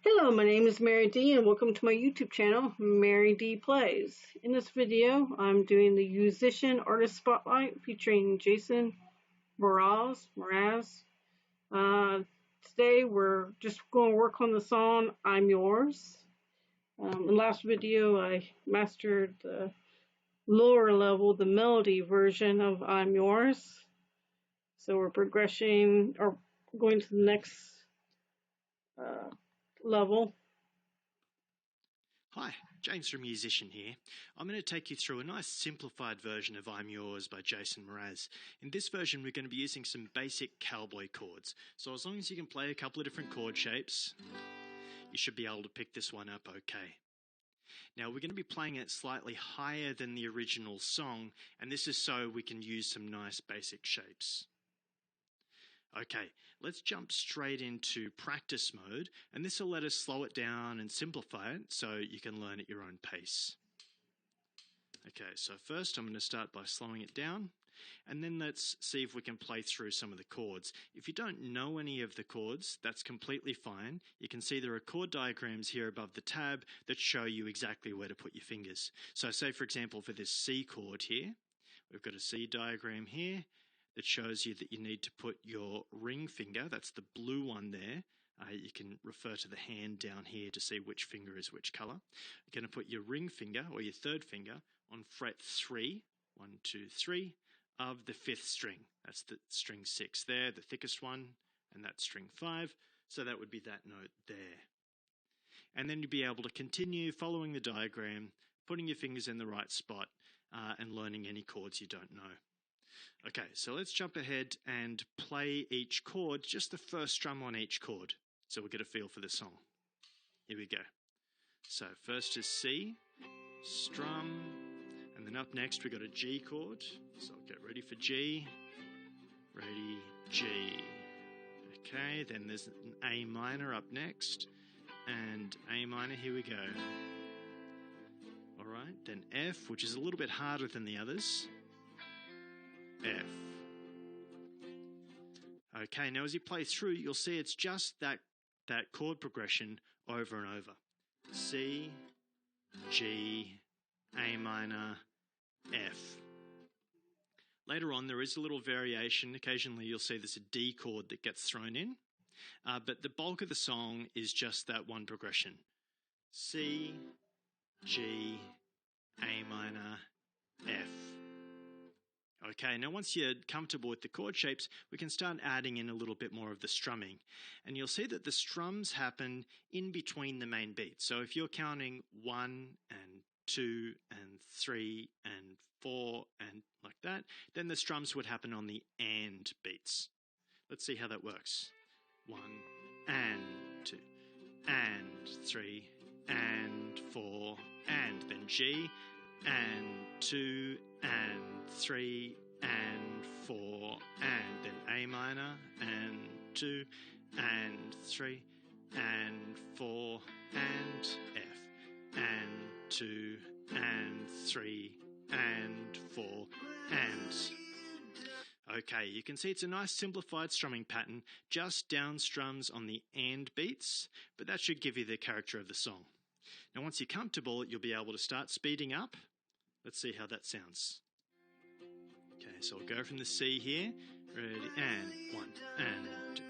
Hello, my name is MaryD and welcome to my YouTube channel, MaryD Plays. In this video, I'm doing the Yousician Artist Spotlight featuring Jason Mraz. Today we're just going to work on the song I'm Yours. In the last video I mastered the lower level, the melody version of I'm Yours. So we're progressing or going to the next level. Hi, James from Yousician here. I'm going to take you through a nice simplified version of I'm Yours by Jason Mraz. In this version we're going to be using some basic cowboy chords. So as long as you can play a couple of different chord shapes, you should be able to pick this one up okay. Now we're going to be playing it slightly higher than the original song, and this is so we can use some nice basic shapes. Okay, let's jump straight into practice mode, and this will let us slow it down and simplify it so you can learn at your own pace. Okay, so first I'm going to start by slowing it down, and then let's see if we can play through some of the chords. If you don't know any of the chords, that's completely fine. You can see there are chord diagrams here above the tab that show you exactly where to put your fingers. So say for example for this C chord here, we've got a C diagram here that shows you that you need to put your ring finger, that's the blue one there, you can refer to the hand down here to see which finger is which colour. You're going to put your ring finger, or your third finger, on fret 3, 1, 2, 3, of the 5th string. That's the string 6 there, the thickest one, and that's string 5, so that would be that note there. And then you'll be able to continue following the diagram, putting your fingers in the right spot, and learning any chords you don't know. Okay, so let's jump ahead and play each chord, just the first strum on each chord, so we'll get a feel for the song. Here we go. So first is C, strum, and then up next we got a G chord, so get ready for G, ready, G. Okay, then there's an A minor up next, and A minor, here we go. Alright, then F, which is a little bit harder than the others. F. Okay, now as you play through, you'll see it's just that chord progression over and over. C, G, A minor, F. Later on, there is a little variation. Occasionally, you'll see there's a D chord that gets thrown in. But the bulk of the song is just that one progression. C, G, A minor, F. Okay, now once you're comfortable with the chord shapes, we can start adding in a little bit more of the strumming. And you'll see that the strums happen in between the main beats. So if you're counting 1 and 2 and 3 and 4 and like that, then the strums would happen on the and beats. Let's see how that works. 1 and 2 and 3 and 4 and then G and 2 and 3 and 4 and then A minor and 2 and 3 and 4 and F and 2 and 3 and 4 and. Okay, you can see it's a nice simplified strumming pattern, just down strums on the and beats, but that should give you the character of the song. Now once you're comfortable, you'll be able to start speeding up. Let's see how that sounds. Okay, so I'll go from the C here. Ready, and 1, and 2.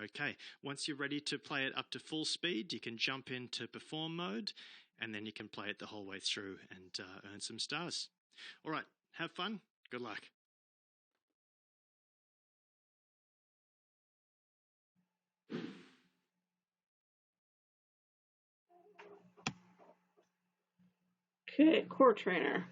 Okay, once you're ready to play it up to full speed, you can jump into perform mode, and then you can play it the whole way through and earn some stars. All right, have fun. Good luck. Okay, chord trainer.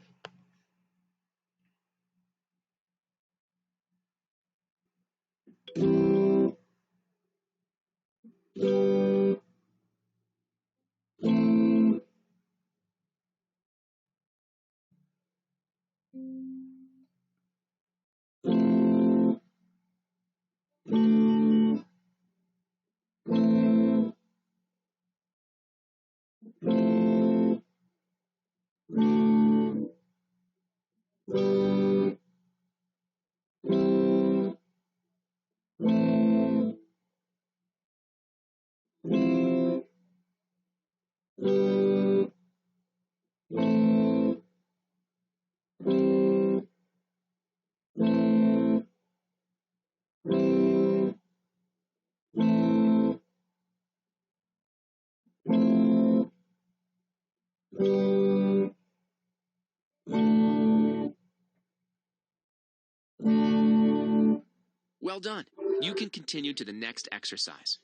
Well done. You can continue to the next exercise.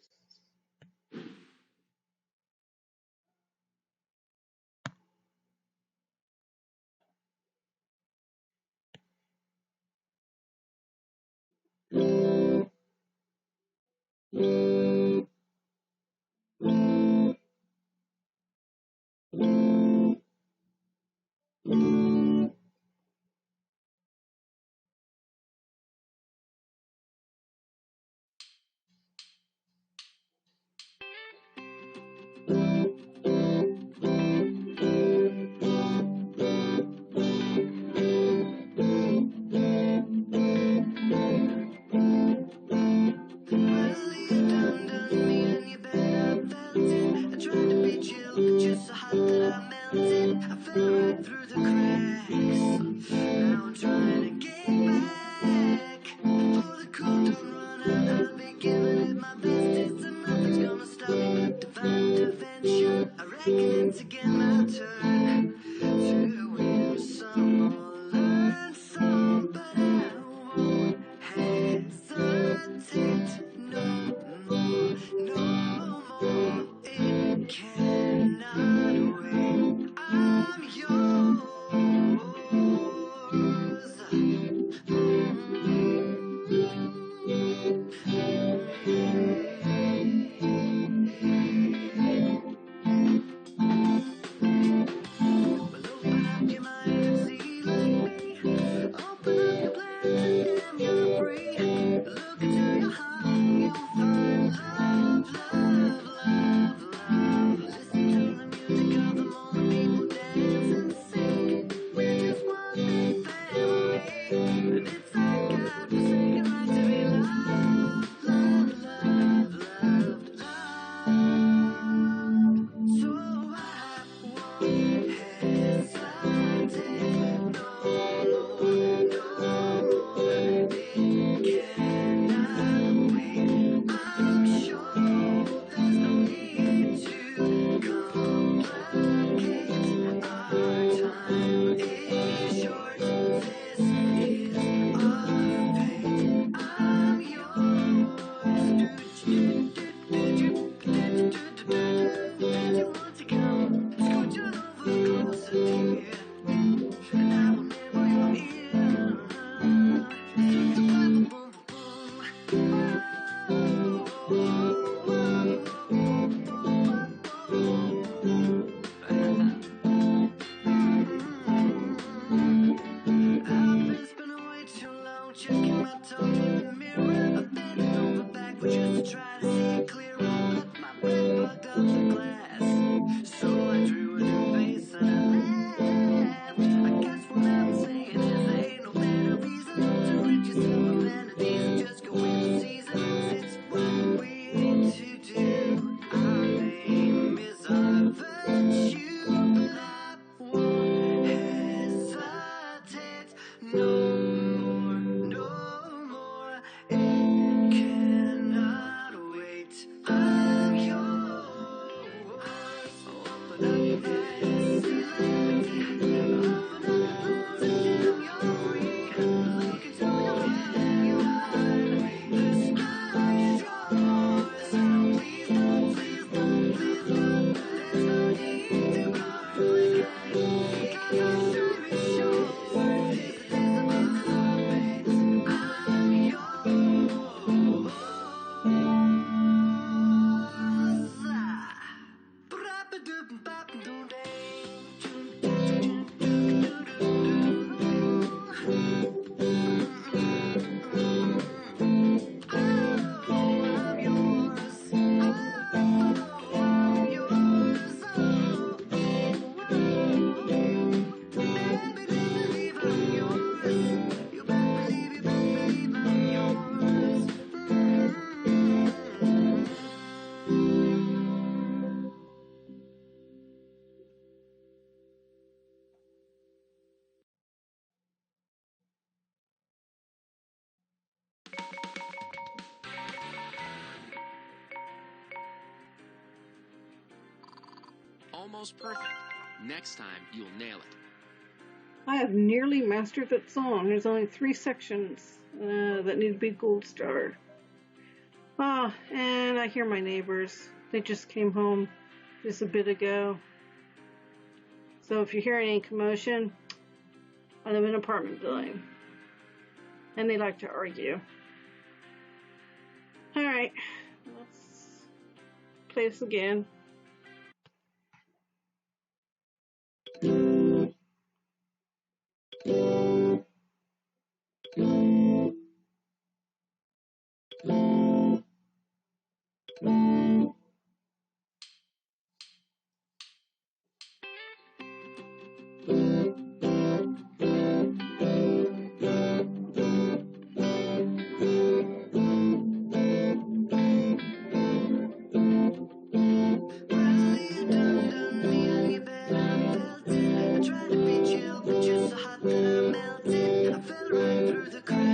almost perfect. Next time, you'll nail it. I have nearly mastered that song. There's only 3 sections that need to be gold star. Ah, and I hear my neighbors. They just came home just a bit ago. So if you hear any commotion, I live in an apartment building. And they like to argue. Alright, let's play this again. Tried to be chill, but you're so hot that I melted. I fell right through the cracks.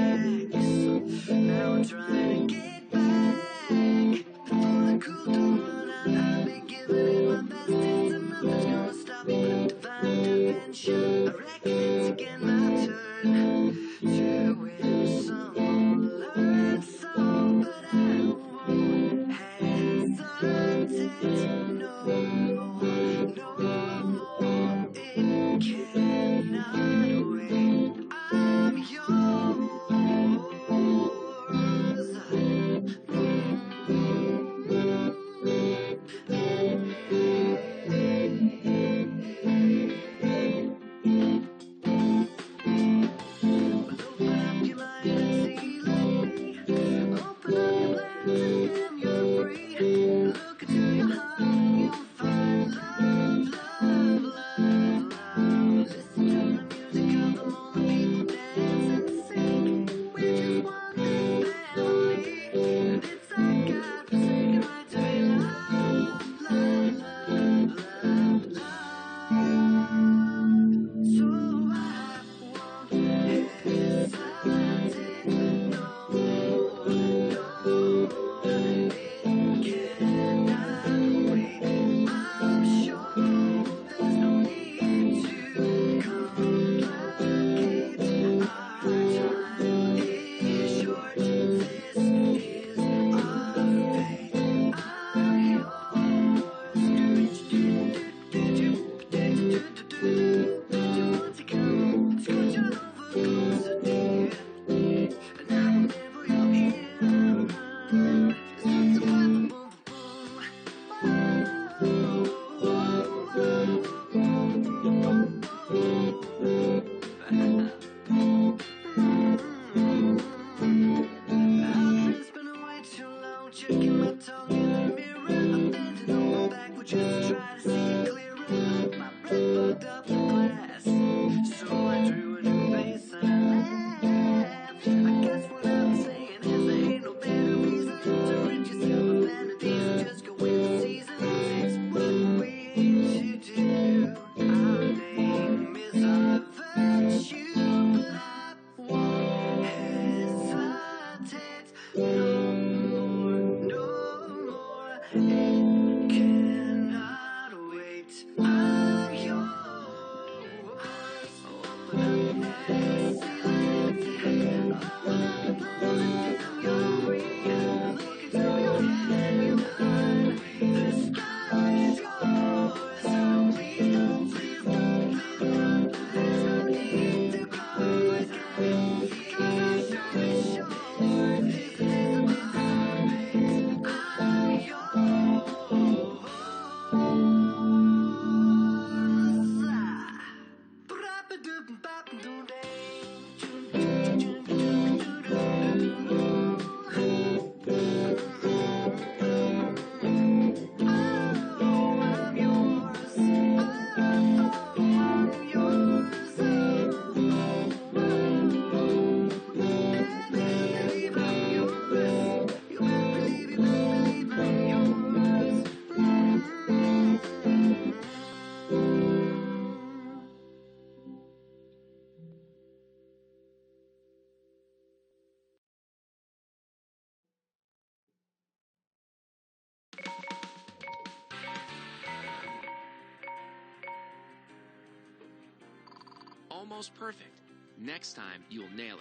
almost perfect. Next time, you'll nail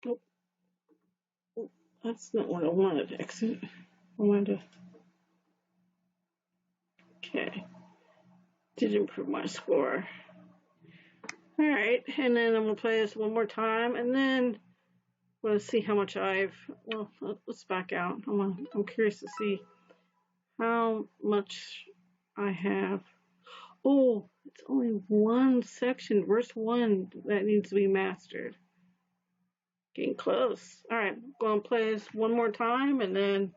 it. Oh, that's not what I wanted to exit. I wanted to. Okay. Did improve my score. Alright, and then I'm going to play this one more time, and then I'm going to see how much well, let's back out. I'm curious to see how much I have. Oh, it's only one section, verse 1, that needs to be mastered. Getting close. Alright, I'm going to play this one more time, and then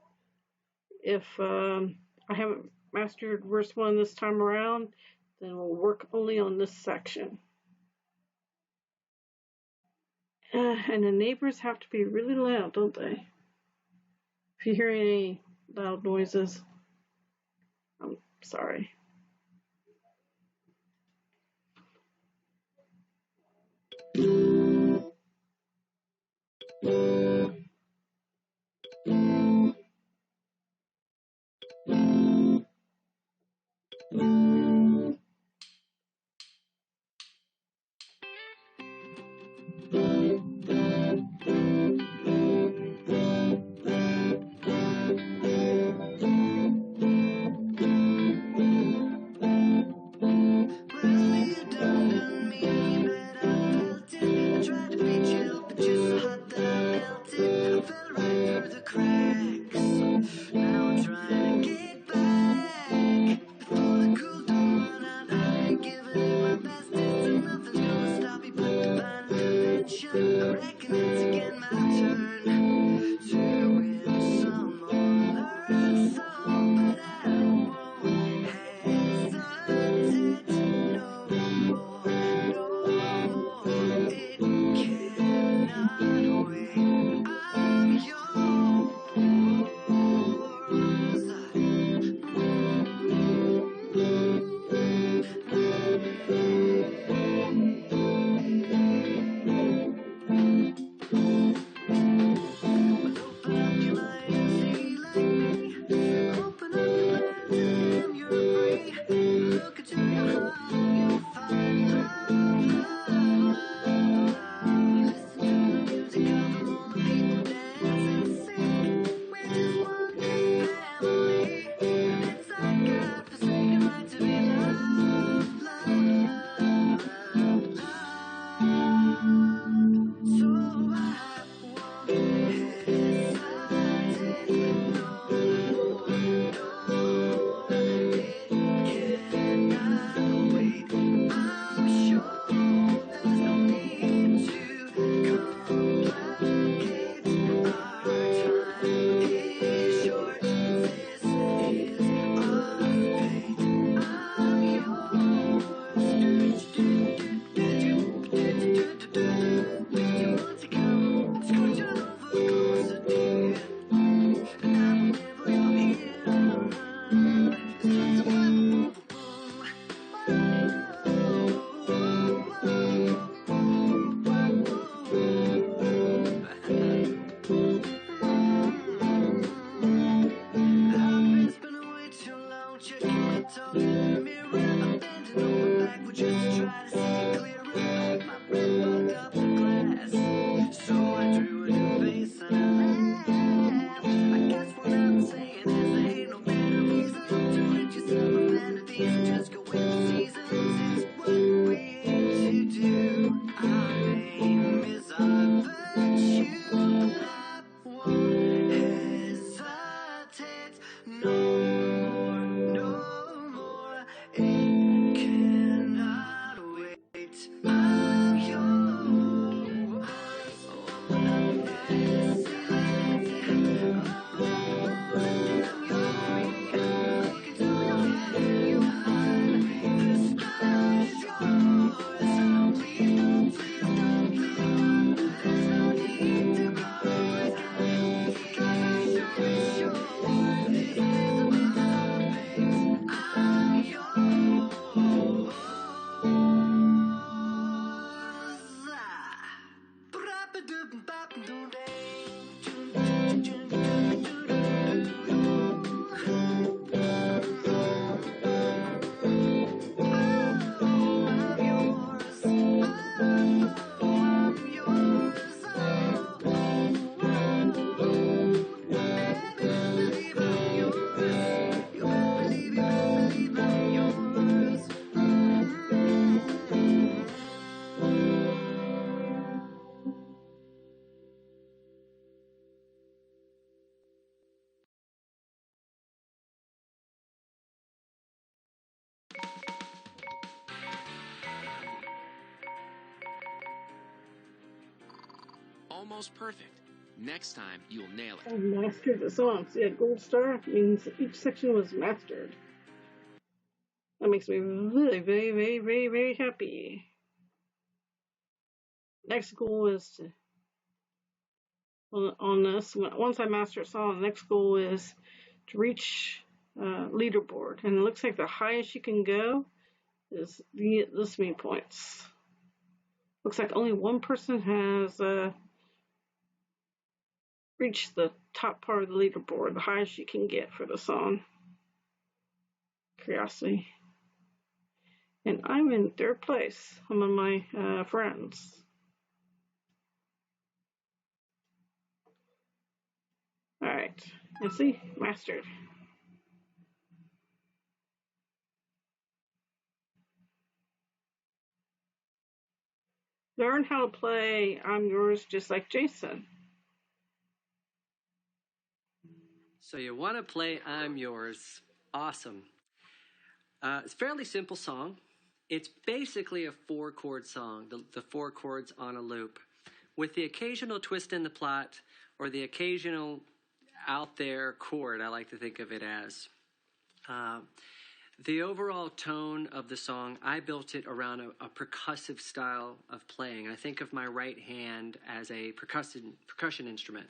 if I haven't mastered verse 1 this time around, then we'll work only on this section. And the neighbors have to be really loud, don't they? If you hear any loud noises, I'm sorry. almost perfect. Next time, you'll nail it. I mastered the song. So yeah, gold star means each section was mastered. That makes me really very, very, very, very happy. Next goal is to, on this, once I master a song, the next goal is to reach leaderboard. And it looks like the highest you can go is this many points. Looks like only one person has reached the top part of the leaderboard, the highest you can get for the song. Curiosity. And I'm in third place among my friends. Alright, let's see, mastered. Learn how to play I'm Yours just like Jason. So you want to play I'm Yours. Awesome. It's a fairly simple song. It's basically a 4-chord song, the 4 chords on a loop, with the occasional twist in the plot or the occasional out there chord, I like to think of it as. The overall tone of the song, I built it around a percussive style of playing. I think of my right hand as a percussion instrument.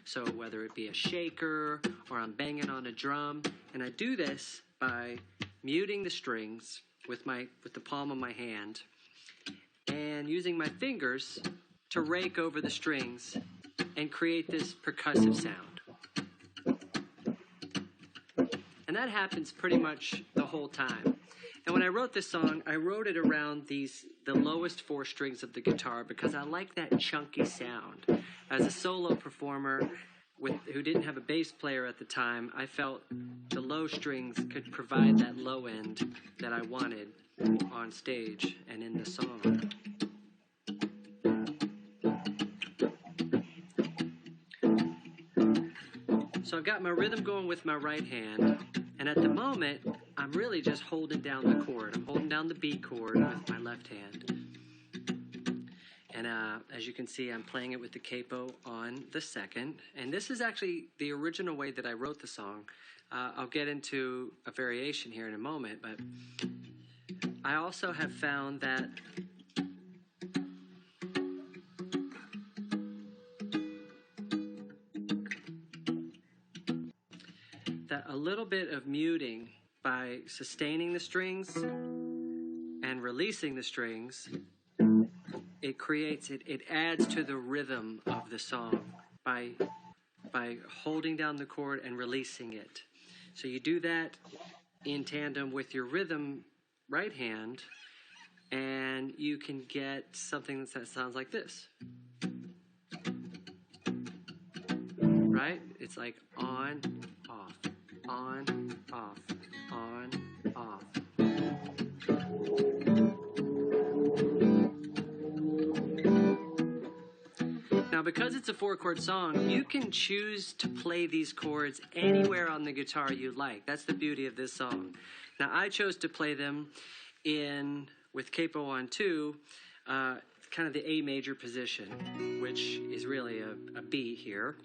So whether it be a shaker or I'm banging on a drum, and I do this by muting the strings with the palm of my hand and using my fingers to rake over the strings and create this percussive sound. And that happens pretty much the whole time. And when I wrote this song, I wrote it around the lowest 4 strings of the guitar because I like that chunky sound. As a solo performer who didn't have a bass player at the time, I felt the low strings could provide that low end that I wanted on stage and in the song. So I've got my rhythm going with my right hand, and at the moment, I'm really just holding down the chord. I'm holding down the B chord with my left hand. And as you can see, I'm playing it with the capo on the second. And this is actually the original way that I wrote the song. I'll get into a variation here in a moment, but I also have found that a little bit of muting by sustaining the strings and releasing the strings, it adds to the rhythm of the song by holding down the chord and releasing it. So you do that in tandem with your rhythm right hand, and you can get something that sounds like this. Right? It's like on, off, on, off, on, off. Now, because it's a 4-chord song, you can choose to play these chords anywhere on the guitar you like. That's the beauty of this song. Now, I chose to play them with capo on 2, kind of the A major position, which is really a B here.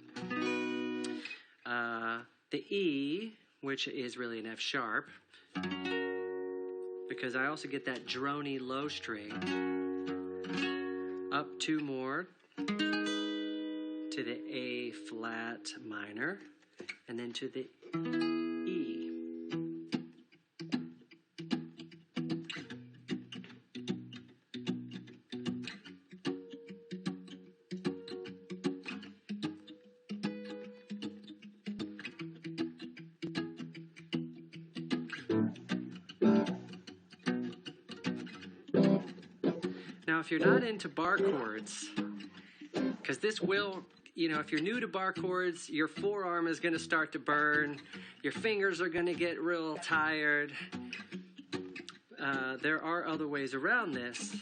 The E, which is really an F sharp, because I also get that drony low string. Up 2 more to the A flat minor, and then to the E. Now, if you're not into bar chords, because this will, if you're new to bar chords, your forearm is going to start to burn, your fingers are going to get real tired. There are other ways around this,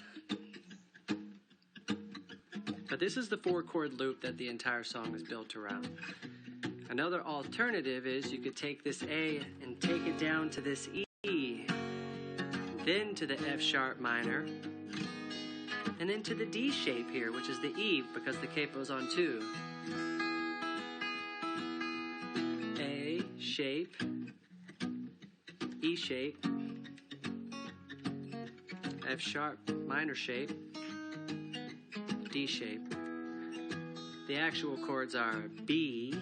but this is the 4-chord loop that the entire song is built around. Another alternative is you could take this A and take it down to this E, then to the F sharp minor, And then to the D shape here, which is the E because the capo's on 2. A shape, E shape, F sharp minor shape, D shape. The actual chords are B,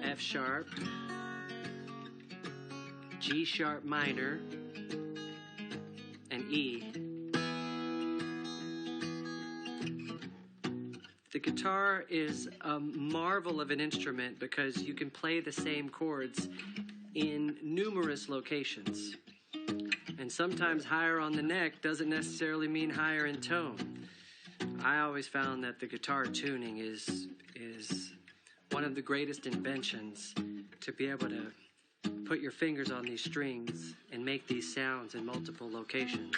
F sharp, G sharp minor, and E. The guitar is a marvel of an instrument because you can play the same chords in numerous locations. And sometimes higher on the neck doesn't necessarily mean higher in tone. I always found that the guitar tuning is one of the greatest inventions, to be able to put your fingers on these strings and make these sounds in multiple locations.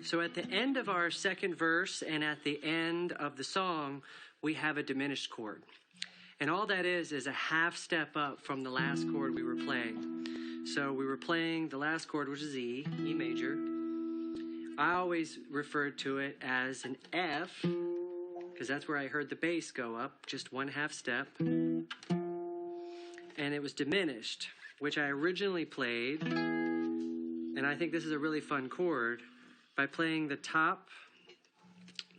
So at the end of our second verse and at the end of the song, we have a diminished chord. And all that is a half step up from the last chord we were playing. So we were playing the last chord, which is E, E major. I always referred to it as an F, because that's where I heard the bass go up, just one half step. And it was diminished, which I originally played, and I think this is a really fun chord, by playing the top,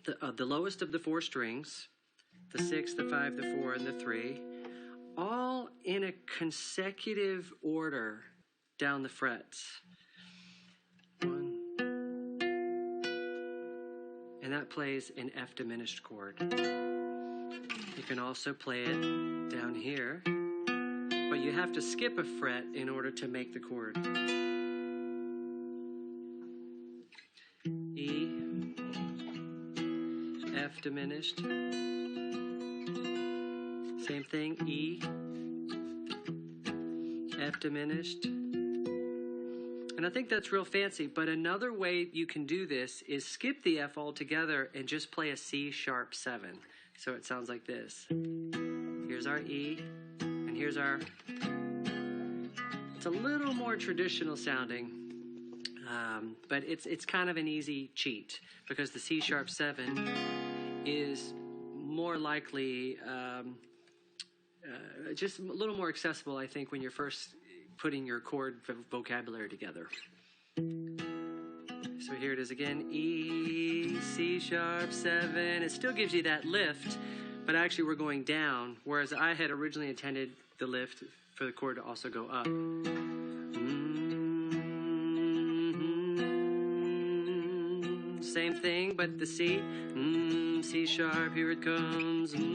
the lowest of the 4 strings, the 6, the 5, the 4, and the 3, all in a consecutive order down the frets. 1. And that plays an F diminished chord. You can also play it down here, but you have to skip a fret in order to make the chord. E, F diminished, same thing, E, F diminished, and I think that's real fancy, but another way you can do this is skip the F altogether and just play a C sharp 7, so it sounds like this. Here's our E, and here's our, it's a little more traditional sounding, but it's kind of an easy cheat because the C sharp 7 is more likely just a little more accessible, I think, when you're first putting your chord vocabulary together. So here it is again, E, C sharp 7. It still gives you that lift, but actually we're going down, whereas I had originally intended the lift for the chord to also go up. Same thing, but the C, C sharp, here it comes, and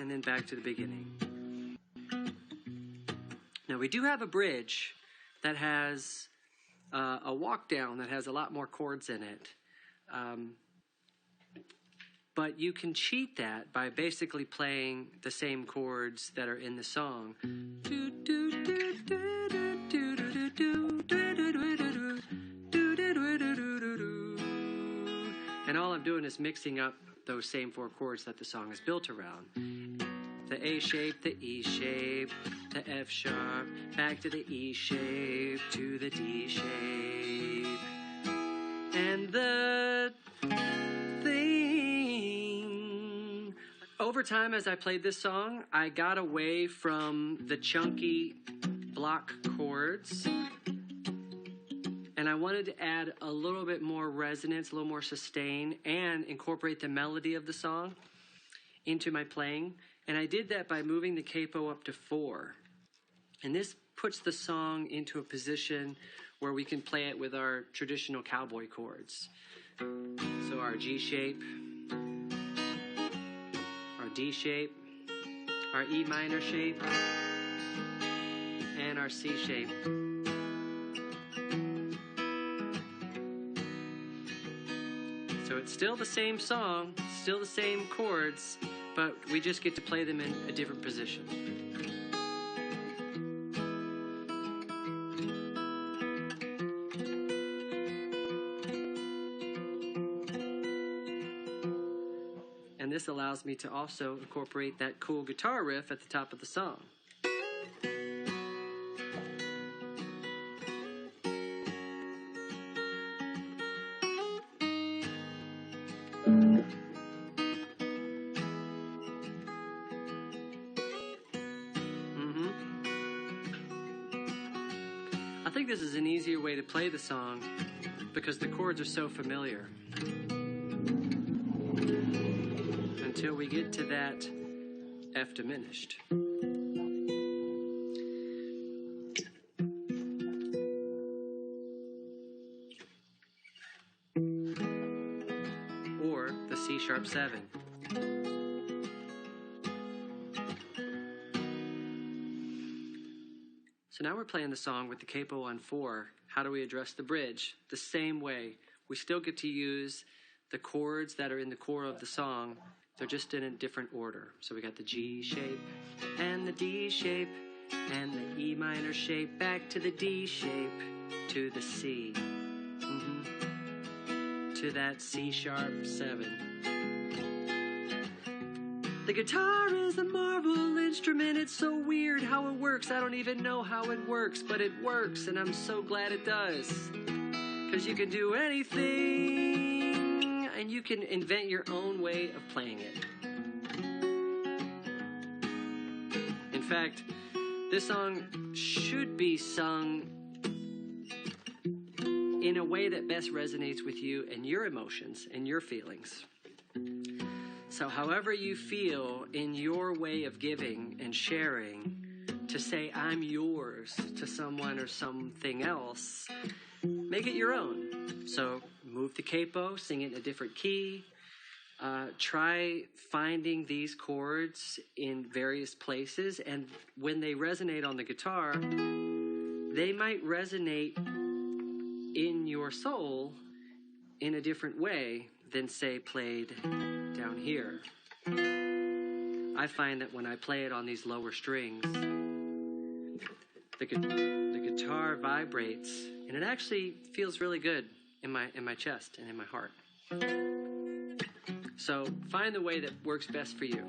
then back to the beginning. Now we do have a bridge that has a walk down that has a lot more chords in it. But you can cheat that by basically playing the same chords that are in the song. And all I'm doing is mixing up those same 4 chords that the song is built around. The A shape, the E shape, the F sharp, back to the E shape, to the D shape. And the thing, over time as I played this song, I got away from the chunky block chords, and I wanted to add a little bit more resonance, a little more sustain, and incorporate the melody of the song into my playing. And I did that by moving the capo up to 4. And this puts the song into a position where we can play it with our traditional cowboy chords. So our G shape, our D shape, our E minor shape, and our C shape. So it's still the same song, still the same chords, but we just get to play them in a different position. And this allows me to also incorporate that cool guitar riff at the top of the song. I think this is an easier way to play the song because the chords are so familiar. Until we get to that F diminished. Or the C sharp 7. So now we're playing the song with the capo on 4. How do we address the bridge? The same way. We still get to use the chords that are in the core of the song. They're just in a different order. So we got the G shape and the D shape and the E minor shape back to the D shape to the C. To that C sharp 7. The guitar is a marvel instrument. It's so weird how it works. I don't even know how it works, but it works, and I'm so glad it does. Because you can do anything, and you can invent your own way of playing it. In fact, this song should be sung in a way that best resonates with you and your emotions and your feelings. So however you feel in your way of giving and sharing, to say I'm yours to someone or something else, make it your own. So move the capo, sing it in a different key. Try finding these chords in various places, and when they resonate on the guitar, they might resonate in your soul in a different way than, say, played down here. I find that when I play it on these lower strings, the guitar vibrates, and it actually feels really good in my chest and in my heart. So find the way that works best for you.